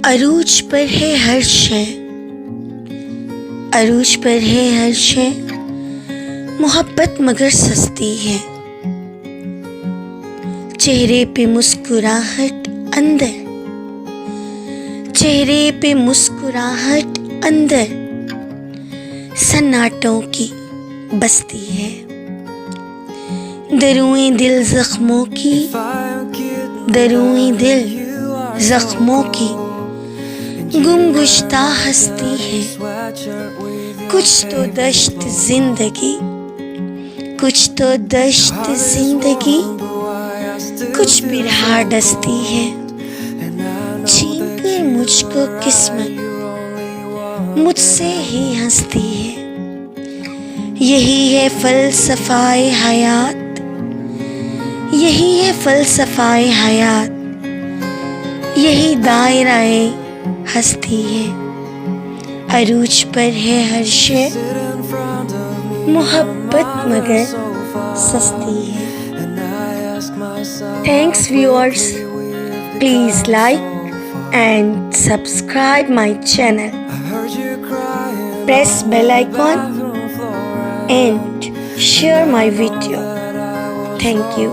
अरूज पर है हर शय, अरूज पर है हर शय, मोहब्बत मगर सस्ती है। चेहरे पे मुस्कुराहट अंदर, चेहरे पे मुस्कुराहट अंदर, सन्नाटों की बस्ती है। दरूएं दिल जख्मों की, दरूएं दिल जख्मों की गुमगुश्ता हस्ती है। कुछ तो दश्त जिंदगी, कुछ तो दश्त जिंदगी, कुछ बिरहा डसती है। छीन कर मुझको किस्मत मुझसे ही हंसती है। यही है फलसफाए हयात, यही है फलसफाए हयात, यही दायराए हस्ती है। अरूज पर है हर शय, मोहब्बत मगर सस्ती है। Thanks viewers, please like and subscribe my channel, press bell icon and share my video. Thank you.